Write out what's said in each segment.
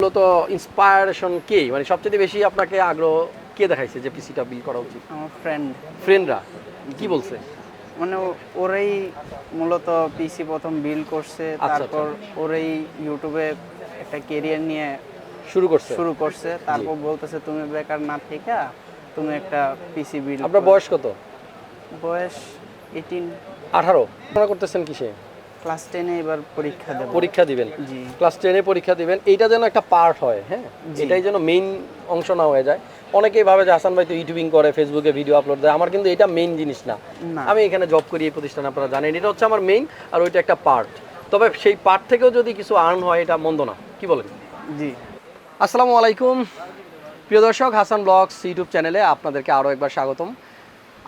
মূলত ইন্সপায়ারেশন কে, মানে সবচেয়ে বেশি আপনাকে আগ্রহ কে দেখাইছে যে পিসিটা বিল্ড করা উচিত? আমার ফ্রেন্ডরা কি বলছে? মানে ওরাই মূলত পিসি প্রথম বিল্ড করছে, তারপর ওরাই ইউটিউবে একটা ক্যারিয়ার নিয়ে শুরু করছে। তারপর বলতেছে তুমি বেকার না থেকে তুমি একটা পিসি বিল্ড। আপনার বয়স কত? বয়স 18। 18। পড়াশোনা করতেছেন কিসে? ক্লাস 10-এ এবার পরীক্ষা দিবেন। জি। ক্লাস 10-এ পরীক্ষা দিবেন, এইটা যেন একটা পার্ট হয়, হ্যাঁ, এটাই যেন মেইন অংশ না হয়ে যায়। অনেকেই ভাবে যে হাসান ভাই তো ইউটিউবিং করে, ফেসবুকে ভিডিও আপলোড দেয়, আমার কিন্তু এটা মেইন জিনিস না। আমি এখানে জব করি এই প্রতিষ্ঠানে, আপনারা জানেন, এটা হচ্ছে আমার মেইন, আর ওইটা একটা পার্ট। তবে সেই পার্ট থেকেও যদি কিছু আর্ন হয় এটা মন্দ না, কি বলেন? জি। আসসালামু আলাইকুম প্রিয় দর্শক, হাসান ব্লগস ইউটিউব চ্যানেলে আপনাদেরকে আরও একবার স্বাগতম।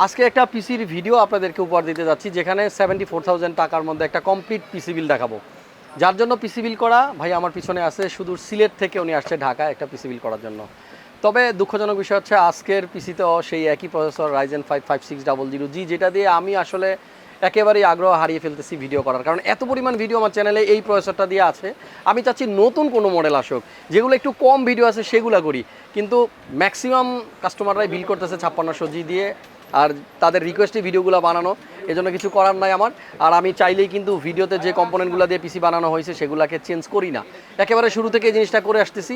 আজকে একটা পিসির ভিডিও আপনাদেরকে উপহার দিতে যাচ্ছি, যেখানে 74,000 টাকার মধ্যে একটা কমপ্লিট পিসি বিল দেখাবো। যার জন্য পিসি বিল করা ভাই আমার পিছনে আছে, শুধু সিলেট থেকে উনি আসছে ঢাকায় একটা পিসি বিল করার জন্য। তবে দুঃখজনক বিষয় হচ্ছে আজকের পিসিতেও সেই একই প্রসেসর Ryzen 5 5600G, যেটা দিয়ে আমি আসলে একেবারেই আগ্রহ হারিয়ে ফেলতেছি ভিডিও করার, কারণ এত পরিমাণ ভিডিও আমার চ্যানেলে এই প্রসেসরটা দিয়ে আছে। আমি চাচ্ছি নতুন কোনো মডেল আসুক, যেগুলো একটু কম ভিডিও আছে সেগুলো করি, কিন্তু ম্যাক্সিমাম কাস্টমাররাই বিল করতেছে 5600G দিয়ে, আর তাদের রিকোয়েস্টে ভিডিওগুলো বানানো, এজন্য কিছু করার নাই আমার। আর আমি চাইলেই কিন্তু ভিডিওতে যে কম্পোনেন্টগুলো দিয়ে পিসি বানানো হয়েছে সেগুলোকে চেঞ্জ করি না, একেবারে শুরু থেকে এই জিনিসটা করে আসতেছি,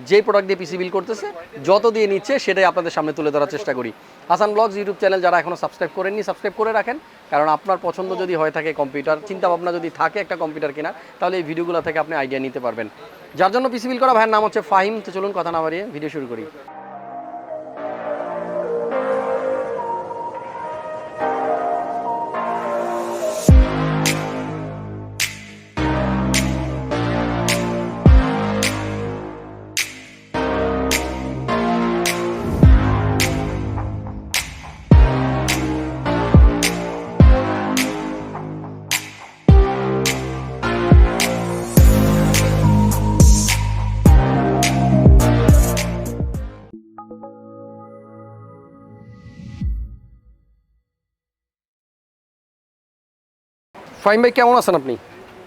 যে প্রোডাক্ট দিয়ে পিসি বিল করতেছে যত দিয়ে নিচ্ছে সেটাই আপনাদের সামনে তুলে ধরার চেষ্টা করি। হাসান ব্লগস ইউটিউব চ্যানেল যারা এখনও সাবস্ক্রাইব করেননি, সাবস্ক্রাইব করে রাখেন, কারণ আপনার পছন্দ যদি হয়ে থাকে কম্পিউটার, চিন্তাভাবনা যদি থাকে একটা কম্পিউটার কেনার, তাহলে এই ভিডিওগুলো থেকে আপনি আইডিয়া নিতে পারবেন। যার জন্য পিসি বিল করা ভাইয়ের নাম হচ্ছে ফাহিম। তো চলুন কথা না বাড়িয়ে ভিডিও শুরু করি। ফাহিম ভাই কেমন আছেন আপনি?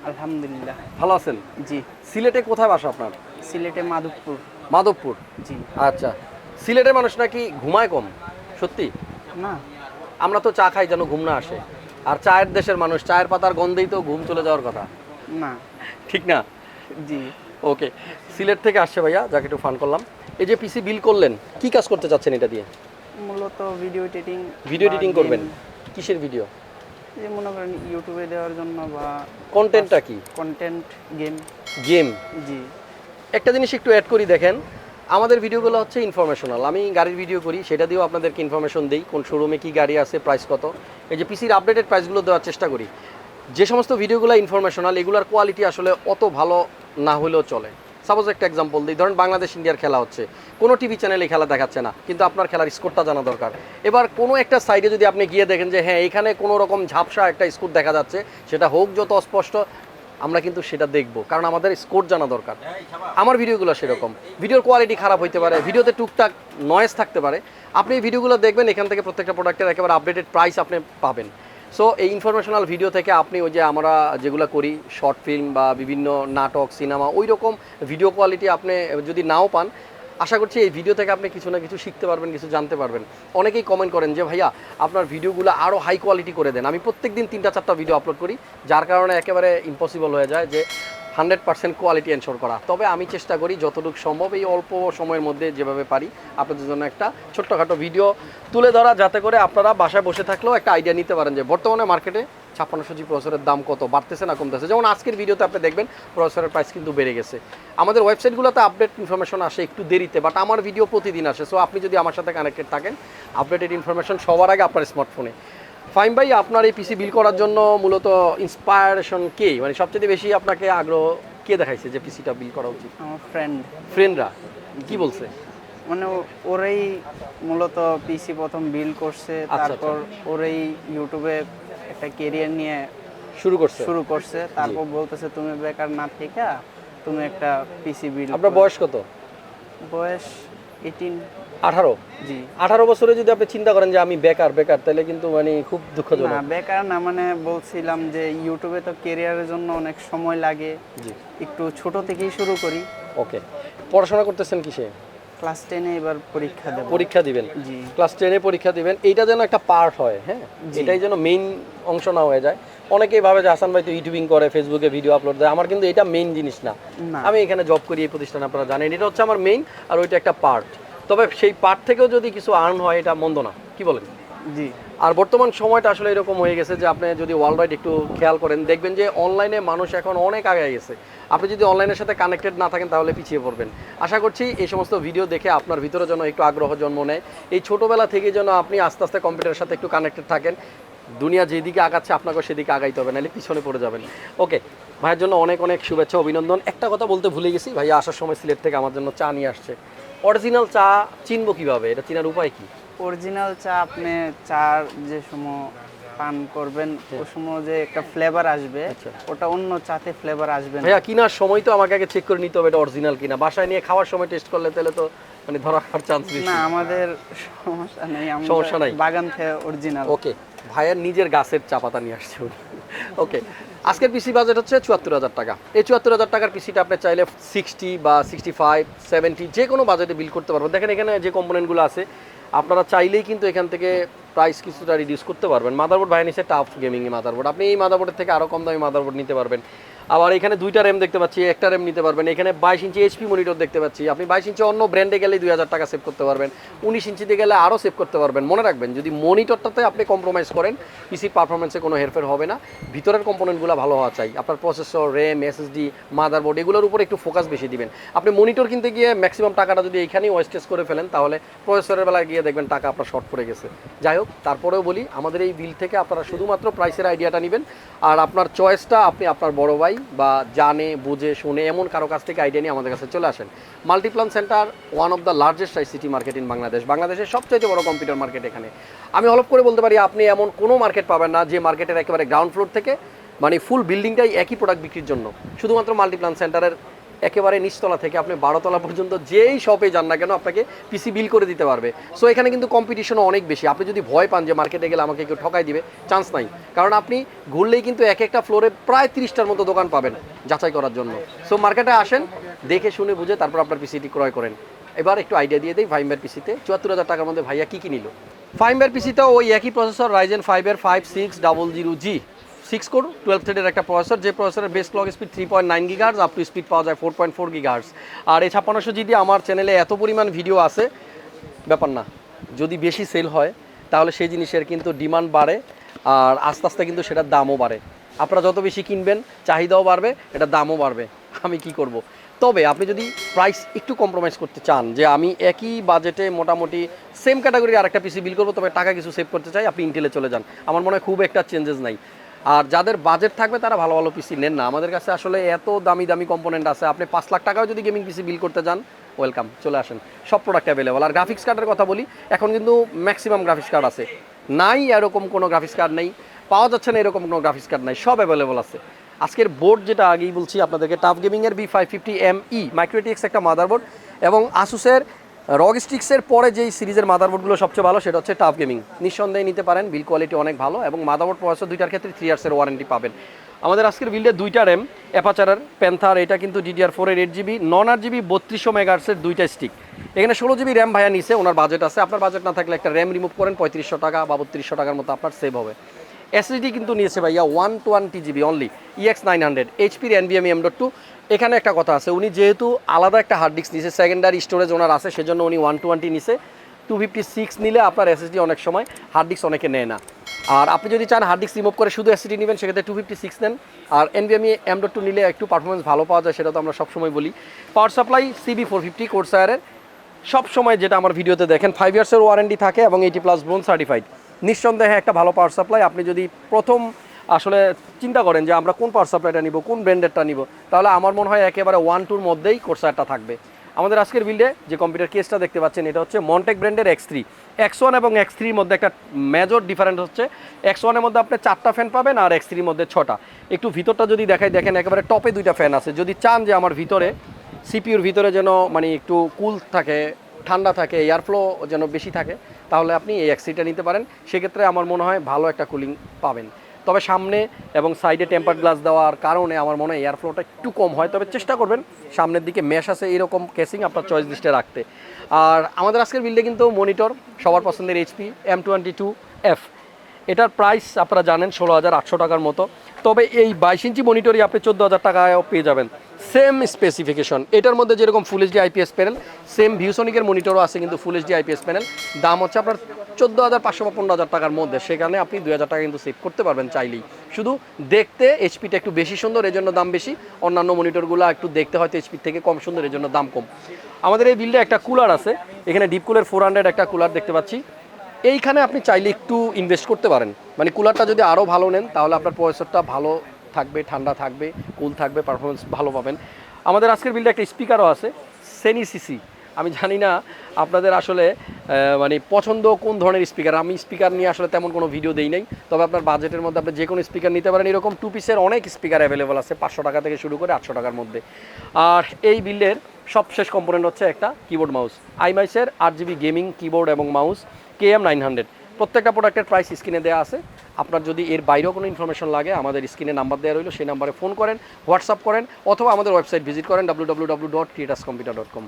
আলহামদুলিল্লাহ ভালো আছেন? জি। সিলেটে কোথায় বাসা আপনার? সিলেটে মাধবপুর। মাধবপুর। জি। আচ্ছা, সিলেটের মানুষ নাকি ঘুমায় কম, সত্যি? না, আমরা তো চা খাই যেন ঘুম না আসে, আর চায়ের দেশের মানুষ, চায়ের পাতার গন্ধেই তো ঘুম চলে যাওয়ার কথা, না। ঠিক না? জি। ওকে, সিলেট থেকে আসছে ভাইয়া, যাকে একটু ফান করলাম। এই যে পিসি বিল করলেন, কি কাজ করতে চাচ্ছেন এটা দিয়ে? মূলত ভিডিও এডিটিং করবেন। কিসের ভিডিও? যে মনে করেন ইউটিউবে দেওয়ার জন্য, বা কন্টেন্টটা কি? Content game. জি। একটা জিনিস একটু অ্যাড করি, দেখেন আমাদের ভিডিওগুলো হচ্ছে ইনফরমেশনাল। আমি গাড়ির ভিডিও করি, সেটা দিয়েও আপনাদেরকে ইনফরমেশন দিই, কোন শোরুমে কি গাড়ি আছে, প্রাইস কত, এই যে পিসির আপডেটেড প্রাইসগুলো দেওয়ার চেষ্টা করি। যে সমস্ত ভিডিওগুলো ইনফরমেশনাল, এগুলোর কোয়ালিটি আসলে অত ভালো না হলেও চলে। সাপোজ একটা এক্সাম্পল দিই, ধরেন বাংলাদেশ ইন্ডিয়ার খেলা হচ্ছে, কোনো টিভি চ্যানেলে খেলা দেখাচ্ছে না, কিন্তু আপনার খেলার স্কোরটা জানা দরকার। এবার কোনো একটা সাইডে যদি আপনি গিয়ে দেখেন যে হ্যাঁ এখানে কোনো রকম ঝাপসা একটা স্কোর দেখা যাচ্ছে, সেটা হোক যত অস্পষ্ট, আমরা কিন্তু সেটা দেখব, কারণ আমাদের স্কোর জানা দরকার। আমার ভিডিওগুলো সেরকম, ভিডিওর কোয়ালিটি খারাপ হইতে পারে, ভিডিওতে টুকটাক নয়েজ থাকতে পারে, আপনি এই ভিডিওগুলো দেখবেন, এখান থেকে প্রত্যেকটা প্রোডাক্টের একেবারে আপডেটেড প্রাইস আপনি পাবেন। সো এই ইনফরমেশনাল ভিডিও থেকে আপনি ওই যে আমরা যেগুলো করি শর্ট ফিল্ম বা বিভিন্ন নাটক, সিনেমা, ওই রকম ভিডিও কোয়ালিটি আপনি যদি নাও পান, আশা করছি এই ভিডিও থেকে আপনি কিছু না কিছু শিখতে পারবেন, কিছু জানতে পারবেন। অনেকেই কমেন্ট করেন যে ভাইয়া আপনার ভিডিওগুলো আরও হাই কোয়ালিটি করে দেন। আমি প্রত্যেক দিন 3-4টা ভিডিও আপলোড করি, যার কারণে একেবারে ইম্পসিবল হয়ে যায় যে 100% কোয়ালিটি এনশোর করা। তবে আমি চেষ্টা করি যতটুকু সম্ভব এই অল্প সময়ের মধ্যে যেভাবে পারি আপনাদের জন্য একটা ছোট্টখাটো ভিডিও তুলে ধরা, যাতে করে আপনারা বাসায় বসে থাকলেও একটা আইডিয়া নিতে পারেন যে বর্তমানে মার্কেটে 5600G প্রসেসরের দাম কত, বাড়তেছে না কমতেছে। যেমন আজকের ভিডিওতে আপনি দেখবেন প্রসেসরের প্রাইস কিন্তু বেড়ে গেছে। আমাদের ওয়েবসাইটগুলোতে আপডেট ইনফরমেশন আসে একটু দেরিতে, বাট আমার ভিডিও প্রতিদিন আসে। সো আপনি যদি আমার সাথে কানেক্টেড থাকেন, আপডেটেড ইনফরমেশন সবার আগে আপনার স্মার্টফোনে। ফাইম ভাই, আপনার এই পিসি বিল করার জন্য মূলত ইন্সপায়ারেশন কে, মানে সবচেয়ে বেশি আপনাকে আগ্রহ কে দেখাইছে যে পিসিটা বিল করা উচিত? আমার ফ্রেন্ডরা কি বলছে? মানে ওরাই মূলত পিসি প্রথম বিল্ড করছে, তারপর ওরাই ইউটিউবে একটা ক্যারিয়ার নিয়ে শুরু করছে। তারপর বলতেছে তুমি বেকার না থেকে তুমি একটা পিসি বিল্ড। আপনার বয়স কত? বয়স 18। 18? জি। 18 বছরে যদি আপনি চিন্তা করেন যে আমি বেকার, তাহলে কিন্তু মানে খুব দুঃখজনক। না, বেকার না, মানে বলছিলাম যে ইউটিউবে তো ক্যারিয়ারের জন্য অনেক সময় লাগে। জি। একটু ছোট থেকেই শুরু করি, ওকে, পড়াশোনা করতেছেন কিসে? ক্লাস 10 এ এবার পরীক্ষা দেব। পরীক্ষা দিবেন? জি। ক্লাস 10 এ পরীক্ষা দিবেন, এইটা যেন একটা পার্ট হয়, হ্যাঁ, এটাই যেন মেইন অংশ না হয়ে যায়। অনেকেই ভাবে যে হাসান ভাই তো ইউটিউবিং করে, ফেসবুকে ভিডিও আপলোড দেয়, আমার কিন্তু এটা মেইন জিনিস না। আমি এখানে জব করি এই প্রতিষ্ঠানে, আপনারা জানেন, এটা হচ্ছে আমার মেইন, আর ওইটা একটা পার্ট। তবে সেই পার্ট থেকেও যদি কিছু আর্ন হয় এটা মন্দ না, কি বলেন? জি। আর বর্তমান সময়টা আসলে এরকম হয়ে গেছে যে আপনি যদি ওয়ার্ল্ড ওয়াইড একটু খেয়াল করেন, দেখবেন যে অনলাইনে মানুষ এখন অনেক আগে গেছে। আপনি যদি অনলাইনের সাথে কানেক্টেড না থাকেন তাহলে পিছিয়ে পড়বেন। আশা করছি এই সমস্ত ভিডিও দেখে আপনার ভিতরে যেন একটু আগ্রহ জন্ম নেয়, এই ছোটোবেলা থেকে যেন আপনি আস্তে আস্তে কম্পিউটারের সাথে একটু কানেক্টেড থাকেন। দুনিয়া যেদিকে আগাচ্ছে আপনাকেও সেদিকে আগাইতে হবে, নাহলে পিছনে পড়ে যাবেন। ওকে, ভাইয়ের জন্য অনেক অনেক শুভেচ্ছা, অভিনন্দন। একটা কথা বলতে ভুলে গেছি, ভাইয়া আসার সময় সিলেট থেকে আমার জন্য চা নিয়ে আসছে। অরিজিনাল চা চিনবো কিভাবে, এটা চেনার উপায় কি? অরিজিনাল চা আপনি চার যে সময় পান করবেন ওই সময় যে একটা ফ্লেভার আসবে, ওটা অন্য চাতে ফ্লেভার আসবে না। ভাইয়া কেনার সময় তো আমাকে আগে চেক করে নিতে হবে এটা অরিজিনাল কিনা, বাসায় নিয়ে খাওয়ার সময় টেস্ট করলে তাহলে তো মানে ধরার চান্স বেশি। না, আমাদের সমস্যা নেই, সমস্যা নাই, বাগান থেকে অরিজিনাল। ওকে, ভাইয়ের নিজের গাছের চা পাতা নিয়ে আসছে উনি। ওকে, আজকের পিসি বাজেট হচ্ছে ৭৪,০০০ টাকা। এই ৭৪,০০০ টাকার পিসিটা আপনি চাইলে 60 বা 65, 70 যে কোনো বাজেটে বিল করতে পারবেন। দেখেন এখানে যে কম্পোনেন্টগুলো আছে আপনারা চাইলেই কিন্তু এখান থেকে প্রাইস কিছুটা রিডিউস করতে পারবেন। মাদারবোর্ড ভাই নিচ্ছে টাফ গেমিং মাদারবোর্ড, আপনি এই মাদারবোর্ডের থেকে আরও কম দামি মাদারবোর্ড নিতে পারবেন। আবার এখানে 2টা র্যাম দেখতে পাচ্ছি, একটা র্যাম নিতে পারবেন। এখানে 22 ইঞ্চি এইচপি মনিটর দেখতে পাচ্ছি, আপনি 22 ইঞ্চি অন্য ব্র্যান্ডে গেলে 2,000 টাকা সেভ করতে পারবেন, 19 ইঞ্চিতে গেলে আরও সেভ করতে পারবেন। মনে রাখবেন যদি মনিটরটাতে আপনি কম্প্রোমাইজ করেন পিসির পারফরমেন্সে কোনো হেরফের হবে না। ভিতরের কম্পোনেন্টগুলো ভালো হওয়া চাই, আপনার প্রসেসর, র্যাম, এসএসডি, মাদারবোর্ড এগুলোর উপর একটু ফোকাস বেশি দিবেন। আপনি মনিটর কিনতে গিয়ে ম্যাক্সিমাম টাকাটা যদি এইখানেই ওয়েস্টেজ করে ফেলেন তাহলে প্রসেসরের বেলায় গিয়ে দেখবেন টাকা আপনার শর্ট পড়ে গেছে। যাই হোক, তারপরেও বলি আমাদের এই বিল থেকে আপনারা শুধুমাত্র প্রাইসের আইডিয়াটা নেবেন, আর আপনার চয়েসটা আপনি আপনার বড় ভাই বা জানে বুঝে শুনে এমন কারো কাছ থেকে আইডিয়া নিয়ে আমাদের কাছে চলে আসেন। Multiplan centre one of the largest ICT market in Bangladesh, বাংলাদেশের সবচেয়ে বড় কম্পিউটার মার্কেট। এখানে আমি হলফ করে বলতে পারি আপনি এমন কোনো মার্কেট পাবেন না যে মার্কেটের একেবারে গ্রাউন্ড ফ্লোর থেকে মানে ফুল বিল্ডিংটাই একই প্রোডাক্ট বিক্রির জন্য। শুধুমাত্র মাল্টিপ্লান সেন্টারের একেবারে নিচতলা থেকে আপনি 12 তলা পর্যন্ত যেই শপে যান না কেন আপনাকে পিসি বিল করে দিতে পারবে। সো এখানে কিন্তু কম্পিটিশনও অনেক বেশি। আপনি যদি ভয় পান যে মার্কেটে গেলে আমাকে কেউ ঠকাই দিবে, চান্স নাই, কারণ আপনি ঘুরলেই কিন্তু এক একটা ফ্লোরে প্রায় 30টার মতো দোকান পাবেন যাচাই করার জন্য। সো মার্কেটে আসেন, দেখে শুনে বুঝে তারপর আপনার পিসিটি ক্রয় করেন। এবার একটু আইডিয়া দিয়ে দিই ফাইমের পিসিতে ৭৪,০০০ টাকার মধ্যে ভাইয়া কী নিল। ফাইমের পিসিতেও ওই একই প্রসেসর রাইজেন 5-এর 5600G 6 কোর 12 থ্রেডের একটা প্রসেসর, যে প্রসেসরের base clock speed 3.9 gigahertz, up to speed পাওয়া যায় 4.4 গিগাহার্জ। আর এই 5600G দিয়ে আমার চ্যানেলে এত পরিমাণ ভিডিও আছে, ব্যাপার না, যদি বেশি সেল হয় তাহলে সেই জিনিসের কিন্তু ডিমান্ড বাড়ে, আর আস্তে আস্তে কিন্তু সেটার দামও বাড়ে। আপনারা যত বেশি কিনবেন চাহিদাও বাড়বে, এটা দামও বাড়বে। আমি কি করব। তবে আপনি যদি প্রাইস একটু কম্প্রোমাইজ করতে চান যে আমি একই বাজেটে মোটামুটি সেম ক্যাটাগরির আরেকটা পিসি বিল করবো, তবে টাকা কিছু সেভ করতে চাই, আপনি ইন্টেলে চলে যান। আমার মনে হয় খুব একটা চেঞ্জেস নাই। আর যাদের বাজেট থাকবে তারা ভালো ভালো পিসি নেন না, আমাদের কাছে আসলে এত দামি দামি কম্পোনেন্ট আছে। আপনি 5 লাখ টাকাও যদি গেমিং পিসি বিল করতে যান, ওয়েলকাম, চলে আসেন, সব প্রোডাক্ট অ্যাভেলেবল। আর গ্রাফিক্স কার্ডের কথা বলি, এখন কিন্তু ম্যাক্সিমাম গ্রাফিক্স কার্ড আছে, নাই এরকম কোনো গ্রাফিক্স কার্ড নেই, পাওয়া যাচ্ছে না এরকম কোনো গ্রাফিক্স কার্ড নাই, সব অ্যাভেলেবল আছে। আজকের বোর্ড যেটা আগেই বলছি আপনাদেরকে, টাফ গেমিংয়ের B550ME মাইক্রোটিক্স একটা মাদারবোর্ড, এবং আসুসের রগ স্টিক্সের পরে যেই সিরিজের মাদারবোর্ডগুলো সবচেয়ে ভালো সেটা হচ্ছে টাফ গেমিং। নিঃসন্দেহে নিতে পারেন, বিল কোয়ালিটি অনেক ভালো, এবং মাদারবোর্ড প্রসেসর দুইটার ক্ষেত্রে 3 ইয়ার্সের ওয়ারেন্টি পাবেন। আমাদের আজকের বিল্ডে 2টা র্যাম অ্যাপাচারের প্যান্থার, এটা কিন্তু DDR4-এর 8GB, নন 8GB 3200 মেগাহার্টজের 2টা স্টিক। এখানে 16GB র্যাম ভাইয়া নিছে, ওনার বাজেট আছে। আপনার বাজেট না থাকলে একটা র্যাম রিমুভ করেন, 3500 টাকা বা 3200 টাকার মতো আপনার সেভ হবে। এসএসডি কিন্তু নিয়েছে ভাইয়া 120GB only, EX900 HPর NVMe M.2। এখানে একটা কথা আছে, উনি যেহেতু আলাদা একটা হার্ড ডিস্ক নিছে, সেকেন্ডারি স্টোরেজ ওনার আছে, সেজন্য উনি 120 নিছে। 256 নিলে আপনার এসএসডি অনেক সময় হার্ড ডিস্ক অনেকে নেয় না। আর আপনি যদি চান হার্ড ডিস্ক রিমুভ করে শুধু এসএসডি নেবেন, সেক্ষেত্রে 256 নেন। আর NVMe M.2 নিলে একটু পারফরমেন্স ভালো পাওয়া যায়, সেটা তো আমরা সবসময় বলি। পাওয়ার সাপ্লাই CB450 কোর্সায়ারের, সবসময় যেটা আমার ভিডিওতে দেখেন 5 ইয়ার্সের ওয়ারেন্টি থাকে, এবং 80+ ব্রোঞ্জ সার্টিফাইড। নিঃসন্দেহে একটা ভালো পাওয়ার সাপ্লাই। আপনি যদি প্রথম আসলে চিন্তা করেন যে আমরা কোন পাওয়ার সাপ্লাইটা নিব, কোন ব্র্যান্ডেরটা নিব, তাহলে আমার মনে হয় একেবারে 1-2-র মধ্যেই কোর্সায়ারটা থাকবে। আমাদের আজকের বিল্ডে যে কম্পিউটার কেসটা দেখতে পাচ্ছেন, এটা হচ্ছে মন্টেক ব্র্যান্ডের X3। X1 এবং X3-র মধ্যে একটা মেজর ডিফারেন্স হচ্ছে, X1-এর মধ্যে আপনি 4টা ফ্যান পাবেন, আর X3-র মধ্যে 6টা। একটু ভিতরটা যদি দেখাই, দেখেন একেবারে টপে 2টা ফ্যান আছে। যদি চান যে আমার ভিতরে সিপিউর ভিতরে যেন মানে একটু কুল থাকে, ঠান্ডা থাকে, এয়ারফ্লো যেন বেশি থাকে, তাহলে আপনি এই X3টা নিতে পারেন। সেক্ষেত্রে আমার মনে হয় ভালো একটা কুলিং পাবেন। তবে সামনে এবং সাইডে টেম্পার্ড গ্লাস দেওয়ার কারণে আমার মনে হয় এয়ার ফ্লোটা একটু কম হয়, তবে চেষ্টা করবেন সামনের দিকে মেশ আছে এরকম কেসিং আপনার চয়েস লিস্টে রাখতে। আর আমাদের আজকের বিল্ডে কিন্তু মনিটর সবার পছন্দের HP M22F, এটার প্রাইস আপনারা জানেন 16,800 টাকার মতো। তবে এই 22 ইঞ্চি মনিটরই আপনি 14,000 টাকায়ও পেয়ে যাবেন, সেম স্পেসিফিকেশন। এটার মধ্যে যেরকম full HD IPS panel, same ভিউসনিকের মনিটরও আছে কিন্তু ফুল এইচডি আইপিএস প্যানেল। দাম হচ্ছে আপনার 14,500 বা 15,000 টাকার মধ্যে, সেখানে আপনি 2,000 টাকা কিন্তু সেভ করতে পারবেন চাইলেই। শুধু দেখতে এইচপিটা একটু বেশি সুন্দর, এজন্য দাম বেশি। অন্যান্য মনিটরগুলো একটু দেখতে হয়তো এইচপি থেকে কম সুন্দর, এজন্য দাম কম। আমাদের এই বিল্ডে একটা কুলার আছে, এখানে ডিপ কুলার 400 একটা কুলার দেখতে পাচ্ছি। এইখানে আপনি চাইলে একটু ইনভেস্ট করতে পারেন, মানে কুলারটা যদি আরও ভালো নেন তাহলে আপনার প্রসেসরটা ভালো থাকবে, ঠান্ডা থাকবে, কুল থাকবে, পারফরমেন্স ভালো পাবেন। আমাদের আজকের বিল্ডে একটা স্পিকারও আছে সেনি সিসি। আমি জানি না আপনাদের আসলে মানে পছন্দ কোন ধরনের স্পিকার। আমি স্পিকার নিয়ে আসলে তেমন কোনো ভিডিও দেই নাই, তবে আপনার বাজেটের মধ্যে আপনি যে কোনো স্পিকার নিতে পারেন। এরকম 2 পিসের অনেক স্পিকার অ্যাভেলেবল আছে 500 টাকা থেকে শুরু করে 800 টাকার মধ্যে। আর এই বিল্ডের সবশেষ কম্পোনেন্ট হচ্ছে একটা কিবোর্ড মাউস, আইমাইসের 8GB গেমিং কিবোর্ড এবং মাউস KM900। প্রত্যেকটা প্রোডাক্টের প্রাইস স্ক্রিনে দেওয়া আছে। আপনার যদি এর বাইরেও কোনো ইনফরমেশন লাগে আমাদের স্ক্রিনে নাম্বার দেওয়া রইলো, সেই নাম্বারে ফোন করেন, হোয়াটসঅ্যাপ করেন, অথবা আমাদের ওয়েবসাইট ভিজিট করেন www.creatorscomputer.com।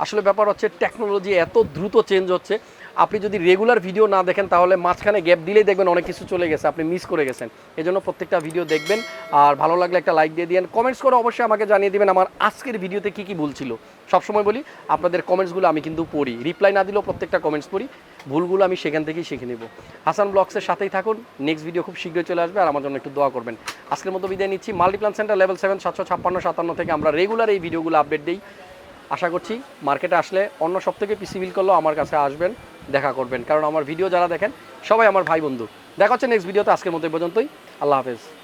আসলে ব্যাপার হচ্ছে টেকনোলজি এত দ্রুত চেঞ্জ হচ্ছে, আপনি যদি রেগুলার ভিডিও না দেখেন তাহলে মাঝখানে গ্যাপ দিলেই দেখবেন অনেক কিছু চলে গেছে, আপনি মিস করে গেছেন। এজন্য প্রত্যেকটা ভিডিও দেখবেন, আর ভালো লাগলে একটা লাইক দিয়ে দিন, কমেন্টস করে অবশ্যই আমাকে জানিয়ে দিবেন আমার আজকের ভিডিওতে কী কী ভুল ছিল। সবসময় বলি আপনাদের কমেন্টসগুলো আমি কিন্তু পড়ি, রিপ্লাই না দিলেও প্রত্যেকটা কমেন্টস পড়ি, ভুলগুলো আমি সেখান থেকেই শিখে নেব। হাসান ব্লগসের সাথেই থাকুন, নেক্সট ভিডিও খুব শীঘ্রই চলে আসবে, আর আমার জন্য একটু দোয়া করবেন। আজকের মতো বিদায় নিচ্ছি। মাল্টিপ্লান সেন্টার লেভেল 7 756-57 থেকে আমরা রেগুলার এই ভিডিওগুলো আপডেট দিই। আশা করছি মার্কেটে আসলে অন্য সব থেকে পিসি বিল করলেও আমার কাছে আসবেন, দেখা করবেন, কারণ আমার ভিডিও যারা দেখেন সবাই আমার ভাই বন্ধু। দেখা হচ্ছে নেক্সট ভিডিওতে, আজকের মতো পর্যন্তই। আল্লাহ হাফেজ।